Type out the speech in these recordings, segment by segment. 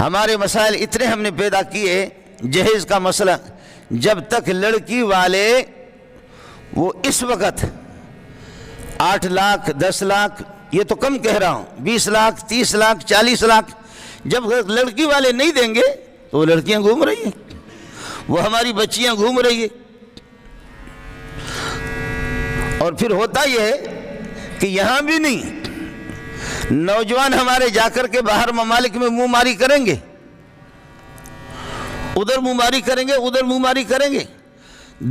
ہمارے مسائل اتنے ہم نے پیدا کیے، جہیز کا مسئلہ، جب تک لڑکی والے وہ اس وقت 8 لاکھ 10 لاکھ، یہ تو کم کہہ رہا ہوں، 20 لاکھ 30 لاکھ 40 لاکھ، جب لڑکی والے نہیں دیں گے تو وہ لڑکیاں گھوم رہی ہیں، وہ ہماری بچیاں گھوم رہی ہیں۔ اور پھر ہوتا یہ ہے کہ یہاں بھی نہیں، نوجوان ہمارے جا کر کے باہر ممالک میں منہ ماری کریں گے، ادھر منہ ماری کریں گے، ادھر منہ ماری کریں گے۔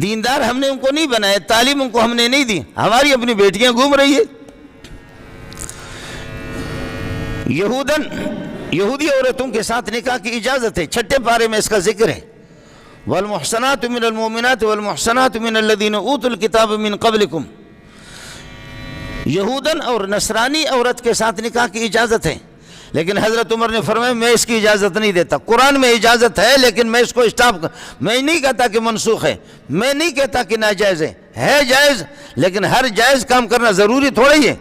دیندار ہم نے ان کو نہیں بنایا، تعلیم ان کو ہم نے نہیں دی، ہماری اپنی بیٹیاں گھوم رہی ہے۔ یہودی عورتوں کے ساتھ نکاح کی اجازت ہے، 6 پارے میں اس کا ذکر ہے، والمحصنات من المؤمنات والمحصنات من الذين اوتوا الكتاب من قبلكم۔ یہودن اور نصرانی عورت کے ساتھ نکاح کی اجازت ہے، لیکن حضرت عمر نے فرمایا میں اس کی اجازت نہیں دیتا۔ قرآن میں اجازت ہے لیکن میں اس کو میں نہیں کہتا کہ منسوخ ہے، میں نہیں کہتا کہ ناجائز ہے جائز، لیکن ہر جائز کام کرنا ضروری تھوڑا ہی ہے۔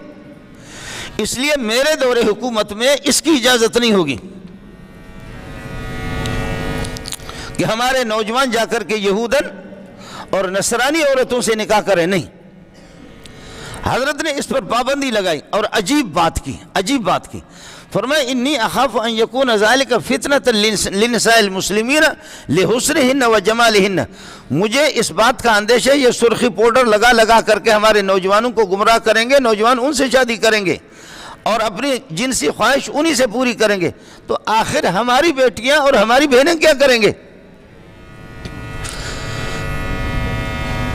اس لیے میرے دور حکومت میں اس کی اجازت نہیں ہوگی کہ ہمارے نوجوان جا کر کے یہودن اور نصرانی عورتوں سے نکاح کریں، نہیں۔ حضرت نے اس پر پابندی لگائی اور عجیب بات کی، فرمایا انی اخاف ان یکون ذلک فتنۃ للنساء المسلمین لحسنہن وجمالہن، مجھے اس بات کا اندیشہ ہے یہ سرخی پاؤڈر لگا کر کے ہمارے نوجوانوں کو گمراہ کریں گے، نوجوان ان سے شادی کریں گے اور اپنی جنسی خواہش انہی سے پوری کریں گے، تو آخر ہماری بیٹیاں اور ہماری بہنیں کیا کریں گے؟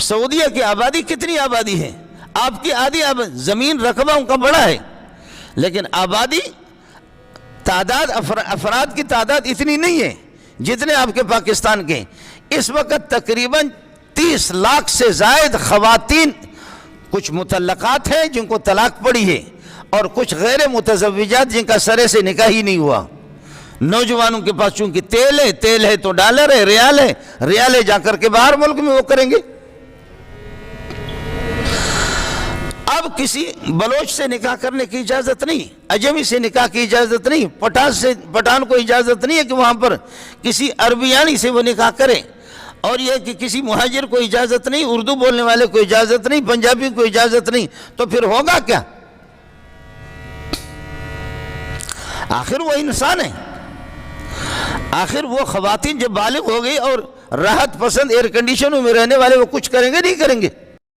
سعودیہ کی آبادی کتنی آبادی ہے؟ آپ کی آدھی زمین رقبہ ان کا بڑا ہے، لیکن آبادی تعداد افراد کی تعداد اتنی نہیں ہے جتنے آپ کے پاکستان کے۔ اس وقت تقریباً 30 لاکھ سے زائد خواتین، کچھ مطلقات ہیں جن کو طلاق پڑی ہے، اور کچھ غیر متزوجات جن کا سرے سے نکاح ہی نہیں ہوا۔ نوجوانوں کے پاس چونکہ تیل ہے تو ڈالر ہے، ریال ہے جا کر کے باہر ملک میں وہ کریں گے۔ اب کسی بلوچ سے نکاح کرنے کی اجازت نہیں، اجمی سے نکاح کی اجازت نہیں، پٹھان کو اجازت نہیں ہے کہ وہاں پر کسی عربیانی سے وہ نکاح کرے، اور یہ کہ کسی مہاجر کو اجازت نہیں، اردو بولنے والے کو اجازت نہیں، پنجابی کو اجازت نہیں، تو پھر ہوگا کیا؟ آخر وہ انسان ہے، آخر وہ خواتین جب بالغ ہو گئی اور راحت پسند ایئر کنڈیشنوں میں رہنے والے وہ کچھ کریں گے نہیں کریں گے؟